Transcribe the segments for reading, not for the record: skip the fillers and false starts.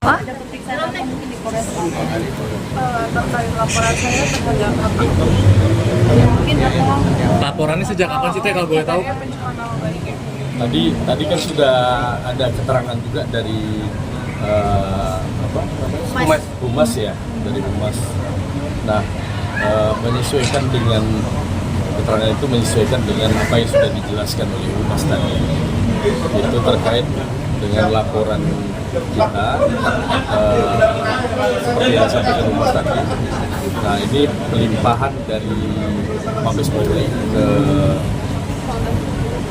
Hah? Ada pemeriksaan apa mungkin di Polres terkait laporan saya terhadap kakak? Ya, mungkin apa? Laporannya sejak kapan sih Teh kalau boleh tahu? Pencemaran nama baik ya. Tadi kan sudah ada keterangan juga dari Humas ya, dari Humas. Nah, menyesuaikan dengan keterangan itu menyesuaikan dengan apa yang sudah dijelaskan oleh Humas tadi. Itu terkait dengan laporan kita seperti yang disampaikan Humas tadi. Nah, ini pelimpahan dari Mabes Polri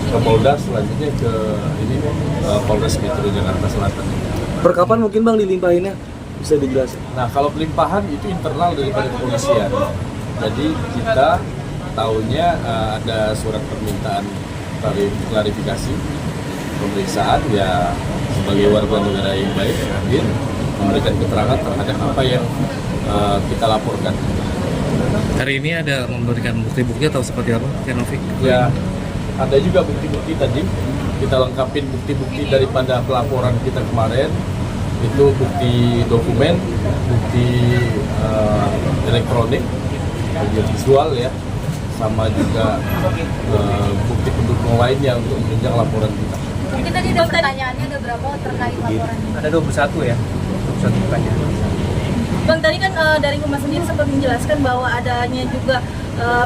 ke Polda, selanjutnya ke Polres Metro Jakarta Selatan. Per kapan mungkin Bang dilimpahinnya? Bisa dijelaskan? Nah, kalau pelimpahan itu internal daripada kepolisian. Jadi kita tahunya ada surat permintaan klarifikasi pemeriksaan ya, sebagai warga negara yang baik hadir memberikan keterangan terhadap apa yang kita laporkan. Hari ini ada memberikan bukti-bukti atau seperti apa, Novi? Ya, ada juga bukti-bukti tadi. Kita lengkapin bukti-bukti daripada pelaporan kita kemarin. Itu bukti dokumen, bukti elektronik, visual ya, sama juga bukti pendukung lainnya untuk menunjang laporan kita. Mungkin tadi ada pertanyaannya ada berapa terkait laporan ini? Ada 21 ya, 21 pertanyaan. Bang, tadi kan dari Humas sendiri sempat menjelaskan bahwa adanya juga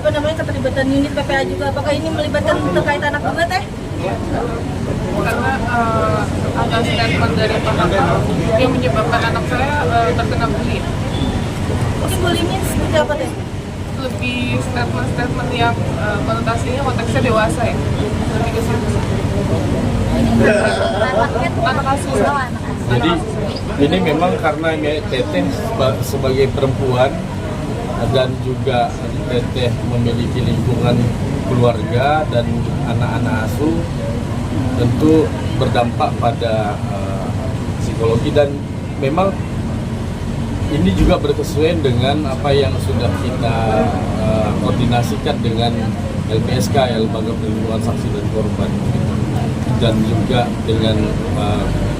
keterlibatan unit PPA juga. Apakah ini melibatkan terkait anak juga, Teh? Karena ada statement dari Pak Kakak yang menyebabkan anak saya terkena bully. Mungkin bullyingnya seperti apa, Teh? Lebih statement-statement yang konotasinya konteksnya dewasa ya, lebih ke situ. Anak asuh. Jadi ini memang karena Teteh sebagai perempuan dan juga Teteh memiliki lingkungan keluarga dan anak-anak asuh, tentu berdampak pada psikologi, dan memang ini juga berkesesuaian dengan apa yang sudah kita koordinasikan dengan LPSK, Lembaga Perlindungan Saksi dan Korban, dan juga dengan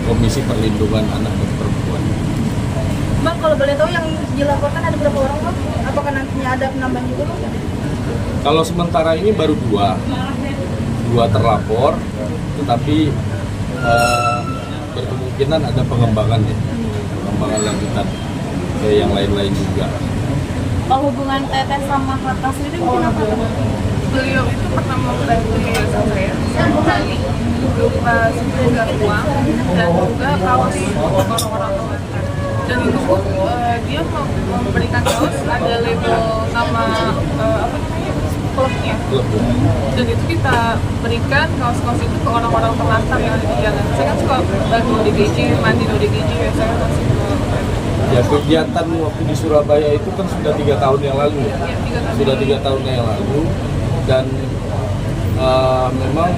Komisi Perlindungan Anak dan Perempuan. Bang, kalau boleh tahu yang dilaporkan ada berapa orang, Bang? Apakah nantinya ada penambahan juga, Bang? Kalau sementara ini baru dua terlapor, tetapi berkemungkinan ada pengembangan lanjutan ke yang lain-lain juga. Kalau hubungan Teteh sama kakak sendiri mungkin apa? Beliau itu pernah membantu yayasan saya satu kali berupa sumber uang dan juga kaos untuk orang-orang terlantar. Dan itu pun dia memberikan kaos ada label nama klubnya. Dan itu kita berikan kaos-kaos itu ke orang-orang terlantar yang ada di jalan. Saya kan suka bantu ODGJ, mandi ODGJ, ya saya kasih ke Ya, kegiatan waktu di Surabaya itu kan sudah 3 tahun yang lalu ya. Sudah 3 tahun yang lalu, dan memang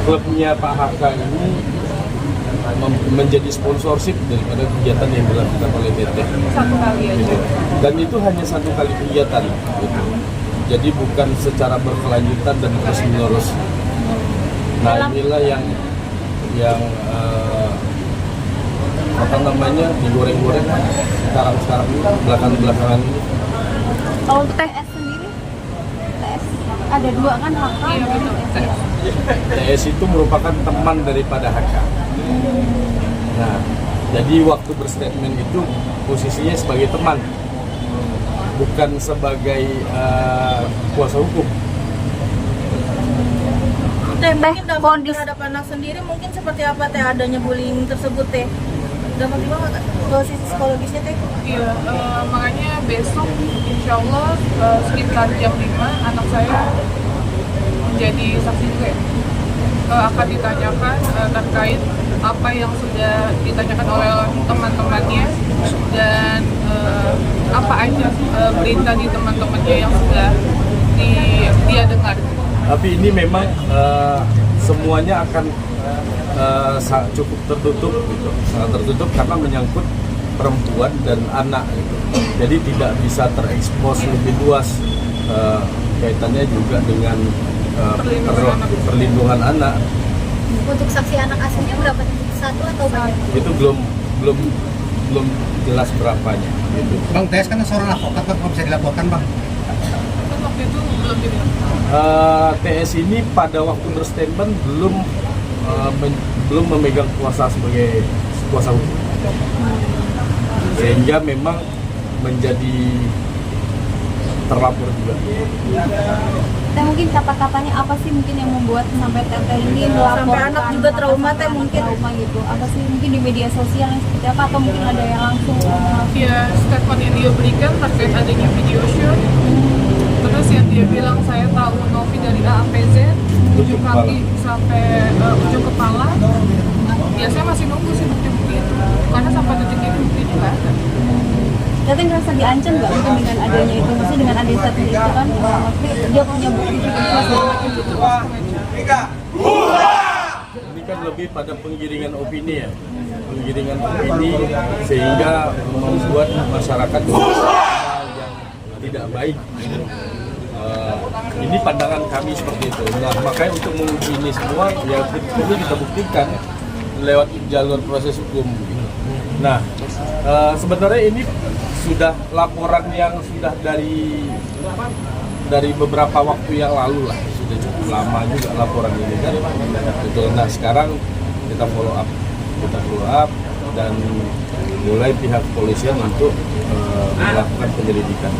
klubnya Pak HK ini menjadi sponsorship daripada kegiatan yang dilakukan oleh Teteh. satu kali aja. Gitu. Dan itu hanya 1 kali kegiatan. Gitu. Jadi bukan secara berkelanjutan dan terus menerus. Nah, inilah yang digoreng-goreng sekarang ini, belakangan ini. Kalau untuk TS sendiri, TS ada 2 kan, HK Iya, dan betul. TS. TS itu merupakan teman daripada HK. Nah, jadi waktu berstatement itu posisinya sebagai teman, bukan sebagai kuasa hukum. Teh, mungkin dampak kondisi- terhadap anak sendiri mungkin seperti apa, Teh, adanya bullying tersebut, Teh? Dampak gimana nggak ke sisi psikologisnya, Teh? Iya, makanya besok insya Allah sekitar jam 5 anak saya menjadi saksi juga ya. Akan ditanyakan terkait apa yang sudah ditanyakan oleh teman-temannya dan apa aja berita di teman-temannya yang sudah dia dengar. Tapi ini memang semuanya akan cukup tertutup, gitu. Sangat tertutup karena menyangkut perempuan dan anak, gitu. Jadi tidak bisa terekspos lebih luas, kaitannya juga dengan perlindungan anak. Untuk saksi anak asuhnya berapa? Satu atau banyak? Itu belum jelas berapanya gitu. Bang TS kan seorang advokat, Bang, kok bisa dilaporkan, Bang? Kan waktu itu belum dibilang. TS ini pada waktu berstatement belum memegang kuasa sebagai kuasa hukum, sehingga memang menjadi terlapor juga. Teh mungkin kata-katanya apa sih mungkin yang membuat sampai Teteh ini melaporkan Sampai anak juga trauma, Teh, mungkin. trauma gitu? Apa sih mungkin di media sosial yang seperti apa atau mungkin ada yang langsung? Ya, statement yang dia berikan terkait adanya video shoot. Terus yang dia bilang saya tahu Novi dari A sampai Z, ujung kaki sampai ujung kepala. Ya saya masih nunggu sih bukti-bukti itu, karena sampai detik ini bukti itu nggak ada. Teteh ngerasa diancam nggak mungkin dengan adanya itu? Maksudnya dengan adanya statement itu kan, maksudnya dia punya bukti juga segala macam gitu. Ini kan lebih pada penggiringan opini ya, penggiringan opini sehingga membuat masyarakat hal yang tidak baik. Ini pandangan kami seperti itu. Nah, makanya untuk menguji ini semua ya perlu kita buktikan lewat jalur proses hukum. Nah, sebenarnya ini sudah laporan yang sudah dari beberapa waktu yang lalu lah, sudah cukup lama juga laporan ini kan. Betul. Nah, sekarang kita follow up dan mulai pihak kepolisian untuk melakukan penyelidikan.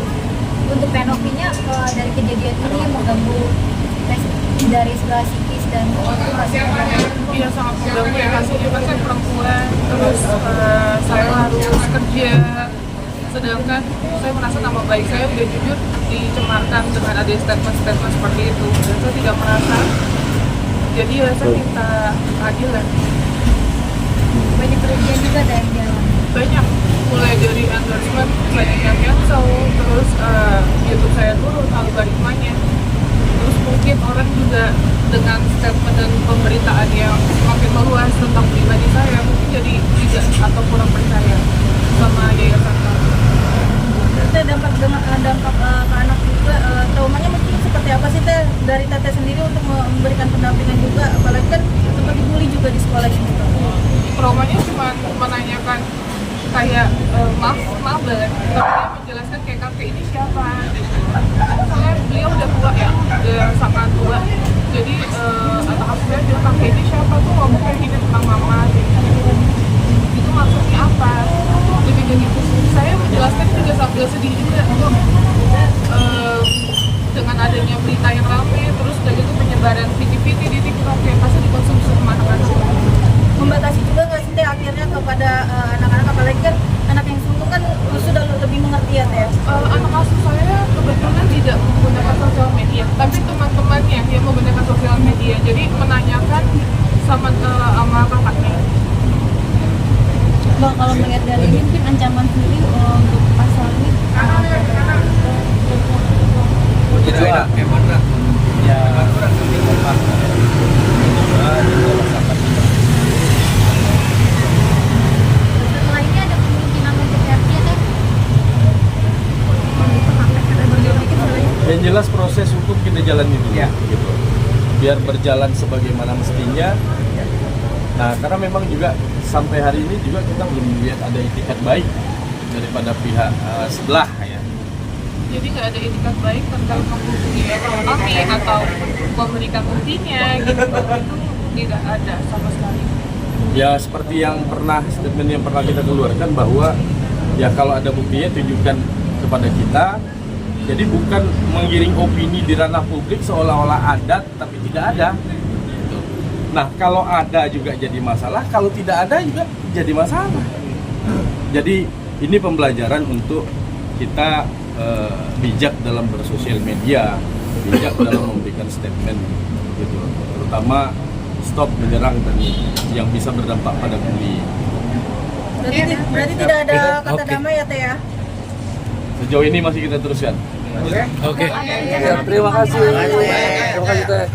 Untuk penopinya dari kejadian ini mengganggu dari sebelah psikis dan Iya sangat mengganggu ya, hasilnya kan saya perempuan, terus saya harus kerja, sedangkan saya merasa nama baik saya udah jujur dicemarkan dengan ada statement-statement seperti itu, dan saya tidak merasa. Jadi ya saya minta keadilan. banyak kerugian juga dari jalan. Banyak, mulai dari endorsement banyak yang cancel, terus YouTube saya turun algoritmanya, terus mungkin orang juga dengan statement dan pemberitaan yang semakin meluas tentang pribadi saya mungkin jadi tidak atau kurang percaya sama yayasan kami. Teh, dampak ke anak juga, traumanya mungkin seperti apa sih Teh dari Teteh sendiri untuk memberikan pendampingan juga, apalagi kan sempat dibully juga di sekolah ini. Traumanya cuma menanyakan kayak maaf banget, tapi dia menjelaskan kayak kakek ini siapa. Soalnya beliau udah tua ya, udah sangat tua. Jadi anak saya bilang kakek ini siapa tuh, ngomong kayak gini tentang mama. Itu maksudnya apa? Lebih dari itu saya menjelaskan juga sambil sedih juga. Dengan adanya berita yang ramai, terus udah gitu penyebaran video-video di TikTok yang pasti dikonsumsi sama anak-anak. Membatasi juga nggak sih Teh akhirnya kepada anak-anak, apalagi kan anak yang sulung kan sudah lebih mengerti ya Teh? Anak asuh saya kebetulan tidak menggunakan sosial media, tapi teman-temannya yang menggunakan sosial media, jadi menanyakan sama kakaknya. Bang, kalau melihat dari ini mungkin ancaman sendiri untuk pasal ini setelah ini ada kemungkinan untuk RT ya Teh? Yang jelas proses hukum kita jalani dulu, gitu. Biar berjalan sebagaimana mestinya. Nah, karena memang juga sampai hari ini juga kita belum melihat ada itikat baik daripada pihak sebelah ya. Jadi nggak ada itikat baik tentang menghubungi kami atau memberikan buktinya gitu, itu tidak ada sama sekali. Ya seperti yang statement yang pernah kita keluarkan bahwa ya kalau ada buktinya tunjukkan kepada kita. Jadi bukan menggiring opini di ranah publik seolah-olah ada tapi tidak ada. Nah kalau ada juga jadi masalah, kalau tidak ada juga jadi masalah. Jadi ini pembelajaran untuk kita bijak dalam bersosial media, bijak dalam memberikan statement, gitu. Terutama stop menyerang dan yang bisa berdampak pada bully. Berarti tidak ada kata damai ya Teh ya? Sejauh ini masih kita teruskan. Oke. Terima kasih. Terima kasih Teh.